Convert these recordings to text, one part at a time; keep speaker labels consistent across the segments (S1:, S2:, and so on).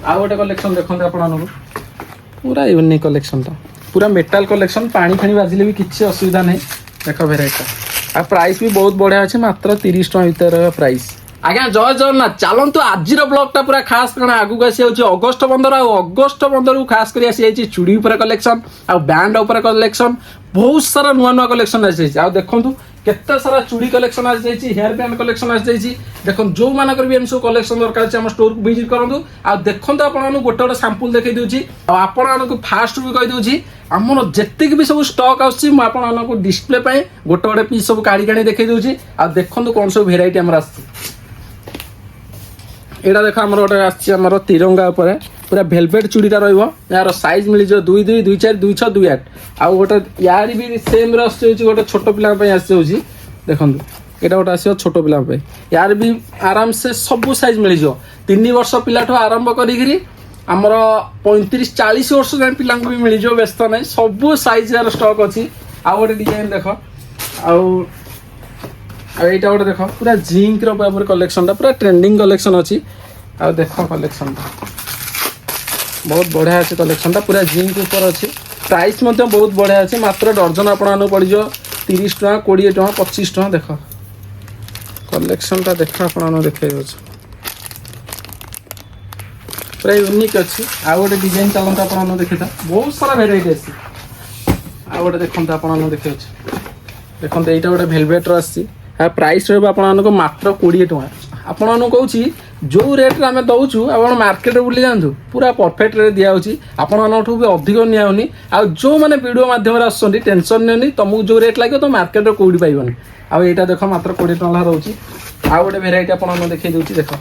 S1: आ गोटे कलेक्शन देखते आपको पूरा यूनिक कलेक्शन टा पूरा मेटाल कलेक्शन पानी फाणी बाजिले भी किसी असुविधा नहीं। देख भेराइटी आ प्राइस भी बहुत बढ़िया अच्छे मात्र 30 टଙ୍କା भितर प्राइस। आज्ञा जय जगन्नाथ चलतु आज ब्लॉगटा पूरा खास कारण आगू आसी अगस्ट 15 अगस्ट 15 को खास कर आसी चूड़ी उपर कलेक्शन आ बैंड उपर कलेक्शन बहुत सारा नुआ नुआ कलेक्शन आसी देखु केते सारा चूड़ी कलेक्शन आसी हेयर बैंड कलेक्शन आसी देखो जो मानकर भी सब कलेक्शन दरकार अच्छे स्टोर को विजिट करूँ आ देखो आपको गोटे गोटे सैंपल देखई दूची आपको फास्ट भी कही दूची आमर जितकी भी सब स्टॉक आपको डिस्प्ले गोटे गोटे पीस सब काढ़ी देखई दूची आ देखो कौन सब भेराइटी आमर आसी एटा देख आमर गोटे आमर तिरंगा उपर पूरा भेलवेट चूड़ीटा यार साइज मिल जाए 2 2 2 4 2 6 2 8 आउ गोटे यार भी सेम गोटे छोट पिला आसी देखो यहाँ गोटे आस छोट पिला यार भी आराम से सब साइज मिल जाओ 3 वर्ष पिला आरंभ करी आमर 35 40 वर्ष जाए पिला भी मिल जाओ व्यस्त ना सब साइज यार स्टॉक अच्छी आउ गोटे डिजाइन देख आईटा गोटे देख पूरा जिंक रो कलेक्शन पूरा ट्रेंडिंग कलेक्शन अच्छी आ देख कलेक्शन बहुत बढ़िया अच्छे कलेक्शन पूरा जिंक ऊपर अच्छी प्राइस बहुत बढ़िया अच्छे मात्र डर्जन आपको पड़ जाओ 30 टଙ୍କା 20 टଙ୍କା 25 टଙ୍କା देख कलेक्शन देख आप देखे पूरा यूनिक अच्छी आ गोटे डिजाइन चलता आप देखा बहुत सारा भेराइटी अच्छी आ गोटे देखते आप देखे देखते यहाँ गोटे भेलवेटर आसी प्राइस रहा मात्र 20 टଙ୍କା आपको कौच जो रेट आम दौचु आप मार्केट बुली जातु पूरा परफेक्ट रेट दिखाई आपठू भी अधिक निआनी आ जो मैंने वीडियो मध्यम टेंशन नहीं तुमको जो रेट लगे तो मार्केट कौटी पाइबनी आईटा देख मात्र 20 टଙ୍କା रोचे आ गोटे भेराइटी आपको देखई दूसरी देख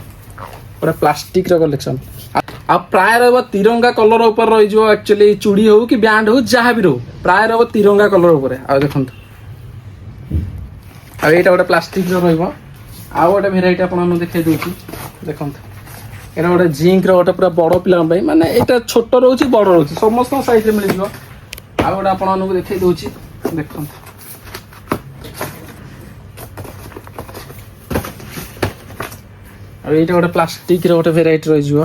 S1: पूरा प्लास्टिक कलेक्शन आ प्राय रहा तिरंगा कलर ऊपर रही एक्चुअली चूड़ी हो कि बैंड हो जहाँ भी रो प्राय रहा तिरंगा कलर उपर आ देखो आईटा गोटे प्लास्टिक रहा आउ गोटे भेराइटी आपको देखई दूसरी देखो यहाँ गोटे जिंक रोटे पूरा बड़ पिला माने यहाँ छोट रोचे बड़ रोचे समस्त साइज मिल जाए आ गोटे आपको देखई दूसरी देखो आईटा गोटे प्लास्टिक गोटे भेराइटी रही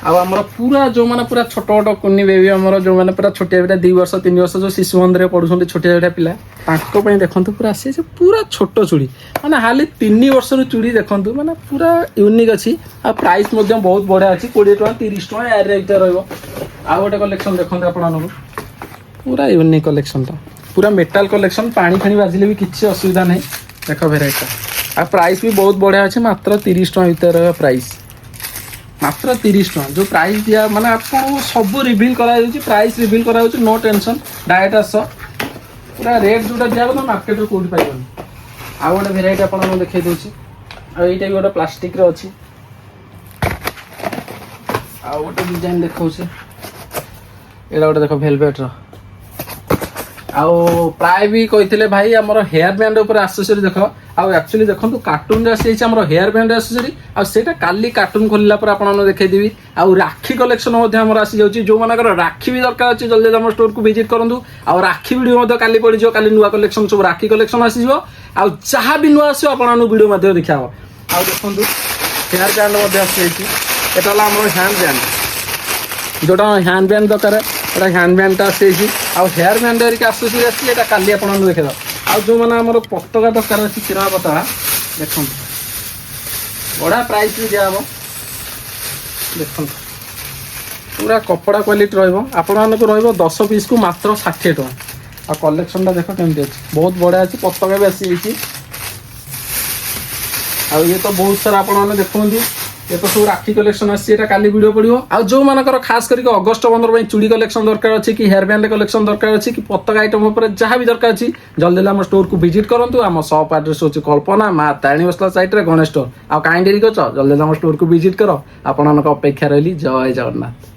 S1: आमर पूरा जो मैंने पूरा छोट छोट कुनी बेबी आमर जो मैंने पूरा छोटिया पिला 2 वर्ष 3 वर्ष जो शिशु मंदिर में पढ़ुं छोटिया छोटिया पिला देखो पूरा आसी पूरा छोट चूड़ी मैंने हाली 3 वर्ष चूड़ी देखो मैंने पूरा यूनिक अच्छी आ प्राइस बहुत बढ़िया अच्छी 20 टଙ୍କା 30 टଙ୍କା यार रहा गोटे कलेक्शन देखते आपको पूरा यूनिक कलेक्शन पूरा मेटाल कलेक्शन पानी फाणी बाजिले भी किसी असुविधा नहीं। देख भेराइटी आ प्राइस भी बहुत बढ़िया अच्छे मात्र 30 टଙ୍କା भितर प्राइस मात्र 30 टଙ୍କା जो प्राइस दिया माने आपको सब रिवील करा प्राइस रिवील करा नो टेंशन डायरेक्ट आस पूरा रेट जोटा दिया तो मार्केट में कौटी पाइबनी आ गोटे भेराइटी आपको देखई दूसरी आईटा भी गोटे प्लास्टिक अच्छी आ गोटे डिजाइन देखा यहाँ गोटे देख भेलवेट आउ प्राय भी कही भाई आमर हेयर बैंड उपर आसेसरी देख आउ एक्चुअली देखो कार्टून आसी हेयर बैंड आसेसरी आटा काली कार्टून खोलला पर आपको देखी आउ राखी कलेक्शन आसी जाऊँगी जो मानकर राखी भी दरकार अच्छे जल्दी आम स्टोर को विजिट करूँ आउ राखी वीडियो काली पड़ जाओ काली नुआ कलेक्शन सब राखी कलेक्शन आसीज आउ जहाँ भी नुआ आसो आपको वीडियो मध्य देखा आउ देखो हेयर बैंड आसी आम हैंड बैंड जोटा हैंड बैंड दरकार हैंड बैंड आसी हेयर बैंड आसेसरी आसी काली आपको देखा आउ जो मैंने आम पतका दरकार अच्छी चिरा पतका देखो बढ़िया प्राइस भी दिया देखो पूरा कपड़ा क्वालिटी रहा 10 पीस को मात्र 60 टଙ୍କା आ कलेक्शन देख केमती अच्छी बहुत बढ़िया अच्छी पतका भी आसी आ ये तो बहुत सारा आपने देखते ये तो सब राखी कलेक्शन आसी काली वीडियो पड़ो आ जो मानकर खास करके अगस्ट 15 चूड़ी कलेक्शन दरकार अच्छी कि हेयर बैंड कलेक्शन दरकार अच्छी कि पतका आइटम उपर जहाँ भी दरकार अच्छी जल्दी आम स्टोर को विजिट करूँ आम शॉप एड्रेस होची कल्पना माँ तारिणी बसला साइड रे गणेश स्टोर आ कहीं डेरी कर जल्दी आम स्टोर को विजिट कर आपन अपेक्षा रही जय जगन्नाथ।